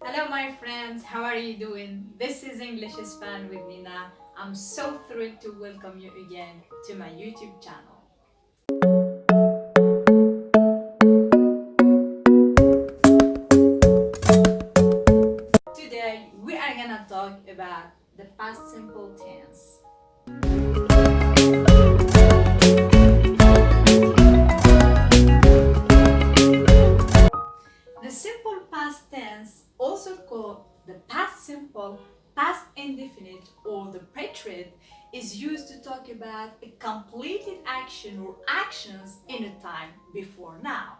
Hello my friends, how are you doing? This is English is Fun with Nina. I'm so thrilled to welcome you again to my YouTube channel. Today we are gonna talk about the past simple tense. The simple past tense, also called the past simple, past indefinite, or the preterite, is used to talk about a completed action or actions in a time before now.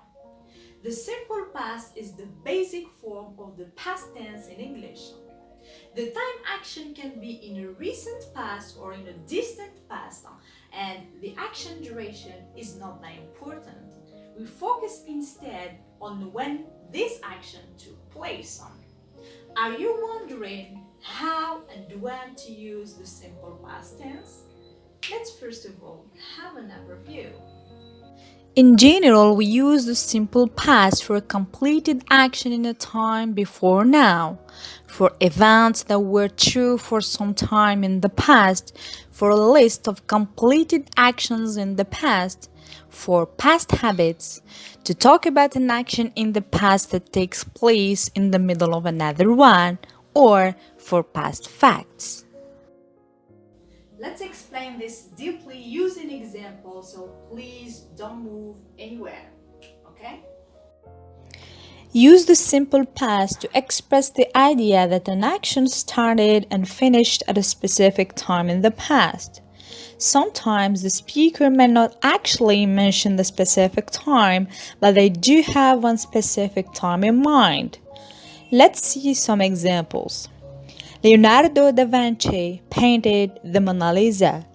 The simple past is the basic form of the past tense in English. The time action can be in a recent past or in a distant past, and the action duration is not that important. We focus instead on when this action took place. Are you wondering how and when to use the simple past tense? Let's first of all have an overview. In general, we use the simple past for a completed action in a time before now, for events that were true for some time in the past, for a list of completed actions in the past, for past habits, to talk about an action in the past that takes place in the middle of another one, or for past facts. Let's explain this deeply using examples, so please don't move anywhere. Okay? Use the simple past to express the idea that an action started and finished at a specific time in the past. Sometimes the speaker may not actually mention the specific time, but they do have one specific time in mind. Let's see some examples. Leonardo da Vinci painted the Mona Lisa.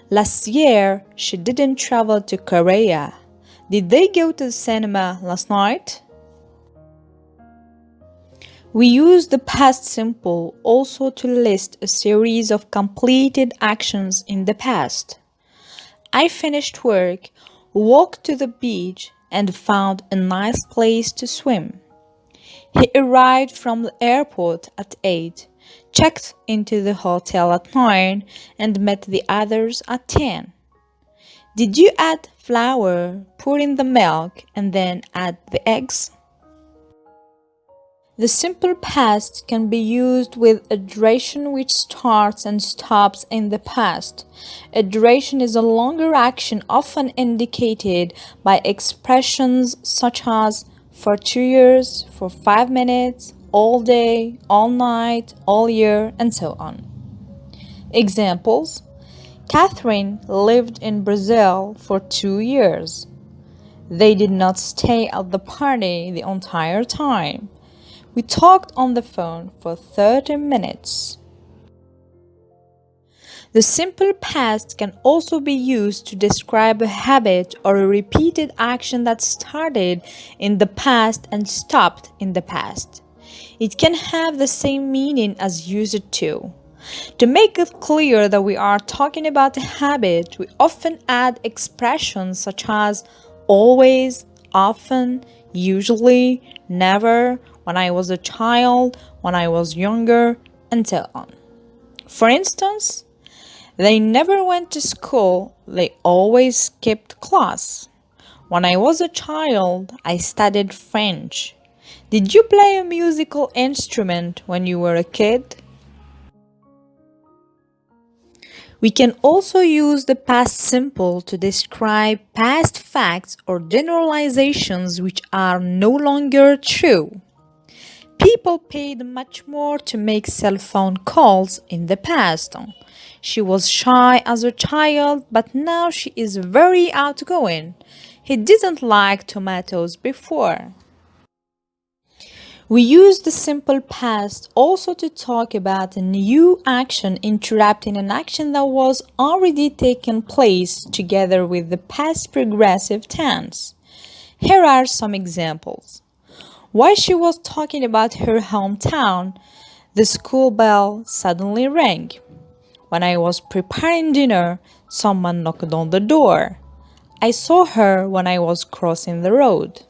Last year, she didn't travel to Korea. Did they go to the cinema last night? We use the past simple also to list a series of completed actions in the past. I finished work, walked to the beach, and found a nice place to swim. He arrived from the airport at 8, checked into the hotel at 9, and met the others at 10. Did you add flour, pour in the milk, and then add the eggs? The simple past can be used with a duration which starts and stops in the past. A duration is a longer action often indicated by expressions such as for 2 years, for 5 minutes, all day, all night, all year, and so on. Examples: Catherine lived in Brazil for 2 years. They did not stay at the party the entire time. We talked on the phone for 30 minutes. The simple past can also be used to describe a habit or a repeated action that started in the past and stopped in the past. It can have the same meaning as used to. To make it clear that we are talking about a habit, we often add expressions such as always, often, usually, never, when I was a child, when I was younger, and so on. For instance, they never went to school, they always skipped class. When I was a child, I studied French. Did you play a musical instrument when you were a kid? We can also use the past simple to describe past facts or generalizations which are no longer true. People paid much more to make cell phone calls in the past. She was shy as a child, but now she is very outgoing. He didn't like tomatoes before. We use the simple past also to talk about a new action interrupting an action that was already taken place together with the past progressive tense. Here are some examples. While she was talking about her hometown, the school bell suddenly rang. When I was preparing dinner, someone knocked on the door. I saw her when I was crossing the road.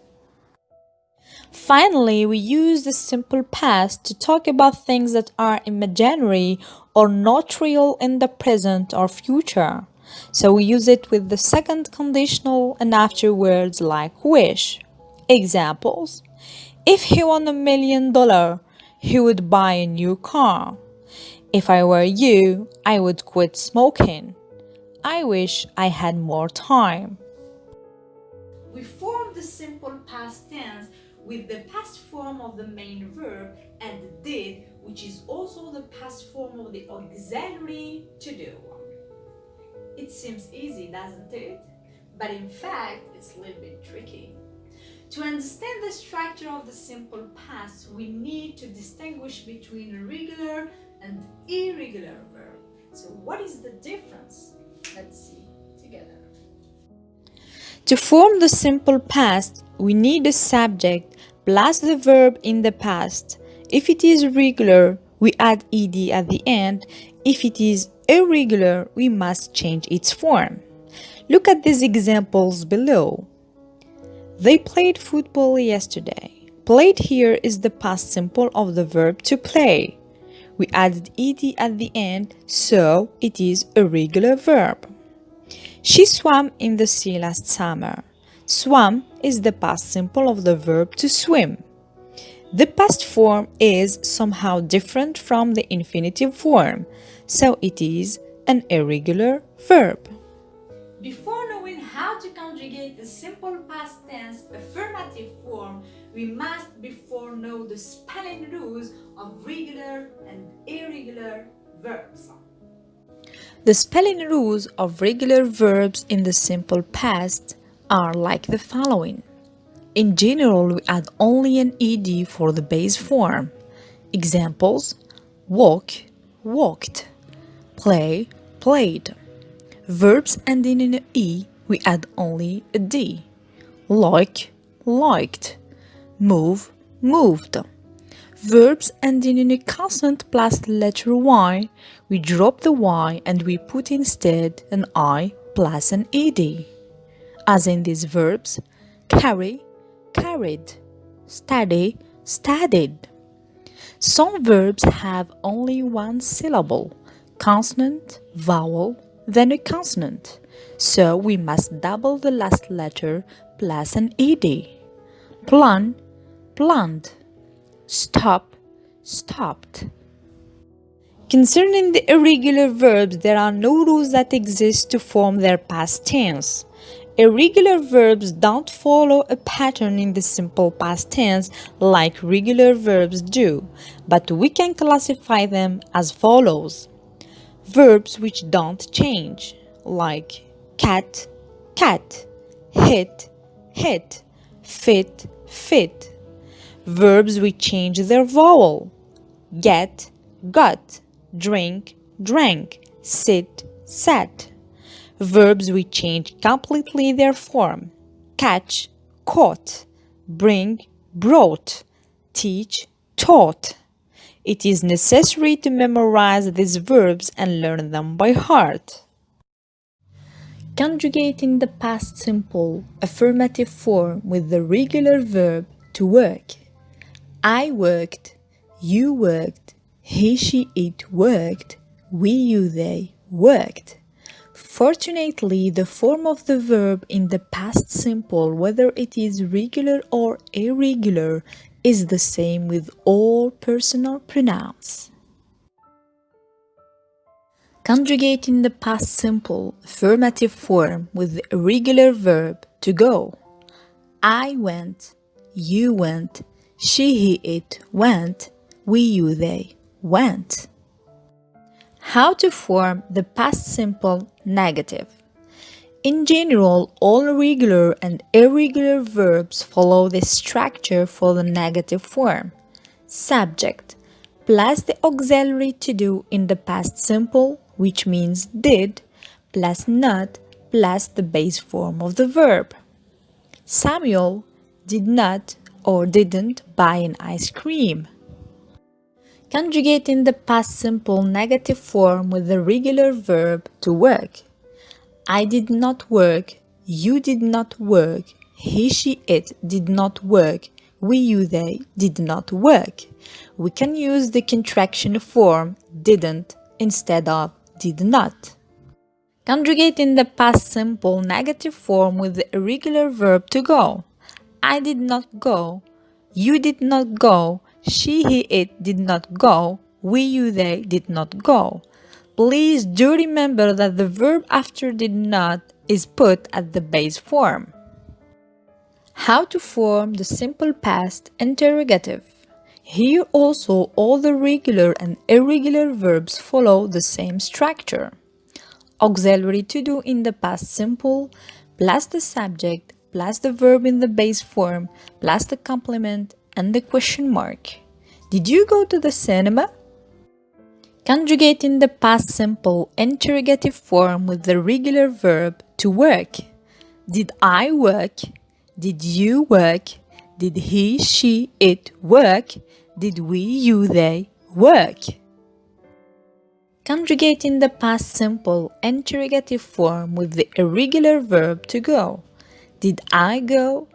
Finally, we use the simple past to talk about things that are imaginary or not real in the present or future. So we use it with the second conditional and after words like wish. Examples: if he won $1 million, he would buy a new car. If I were you, I would quit smoking. I wish I had more time. We form the simple past tense with the past form of the main verb and did, which is also the past form of the auxiliary to do. It seems easy, doesn't it? But in fact, it's a little bit tricky. To understand the structure of the simple past, we need to distinguish between a regular and irregular verb. So what is the difference? Let's see together. To form the simple past, we need a subject plus the verb in the past. If it is regular, we add ed at the end. If it is irregular, we must change its form. Look at these examples below. They played football yesterday. Played here is the past simple of the verb to play. We added ed at the end, so it is a regular verb. She swam in the sea last summer. Swam is the past simple of the verb to swim. The past form is somehow different from the infinitive form, so it is an irregular verb. Before knowing how to conjugate the simple past tense affirmative form, we must before know the spelling rules of regular and irregular verbs. The spelling rules of regular verbs in the simple past are like the following. In general, we add only an ed for the base form. Examples: walk, walked, play, played. Verbs ending in an e, we add only a d. Like, liked, move, moved. Verbs ending in a consonant plus the letter y, we drop the y and we put instead an I plus an ed. As in these verbs: carry, carried, study, studied. Some verbs have only one syllable, consonant, vowel, then a consonant, so we must double the last letter plus an ed. Plan, planned. Stop, stopped. Concerning the irregular verbs, there are no rules that exist to form their past tense. Irregular verbs don't follow a pattern in the simple past tense like regular verbs do, but we can classify them as follows. Verbs which don't change, like cat, cat, hit, hit, fit, fit. Verbs which change their vowel, get, got, drink, drank, sit, sat. Verbs which change completely their form, catch, caught, bring, brought, teach, taught. It is necessary to memorize these verbs and learn them by heart. Conjugating the past simple affirmative form with the regular verb to work. I worked, you worked, he, she, it worked, we, you, they worked. Fortunately, the form of the verb in the past simple, whether it is regular or irregular, is the same with all personal pronouns. Conjugating the past simple affirmative form with the irregular verb to go. I went, you went, she, he, it went, we, you, they went. How to form the past simple negative. In general, all regular and irregular verbs follow this structure for the negative form. Subject plus the auxiliary to do in the past simple, which means did, plus not, plus the base form of the verb. Samuel did not or didn't buy an ice cream. Conjugating the past simple negative form with the regular verb to work. I did not work, you did not work, he, she, it did not work, we, you, they did not work. We can use the contraction form didn't instead of did not. Conjugating the past simple negative form with the irregular verb to go. I did not go. You did not go. She, he, it did not go. We, you, they did not go. Please do remember that the verb after did not is put at the base form. How to form the simple past interrogative. Here also all the regular and irregular verbs follow the same structure. Auxiliary to do in the past simple, plus the subject, plus the verb in the base form, plus the complement and the question mark. Did you go to the cinema? Conjugating the past simple interrogative form with the regular verb to work. Did I work? Did you work? Did he, she, it work? Did we, you, they work? Conjugating the past simple interrogative form with the irregular verb to go. Did I go?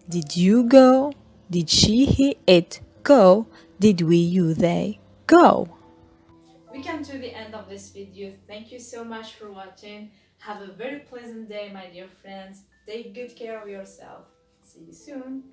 Did you go? Did she, he, it go? Did we, you, they go? We come to the end of this video. Thank you so much for watching. Have a very pleasant day, my dear friends. Take good care of yourself. See you soon.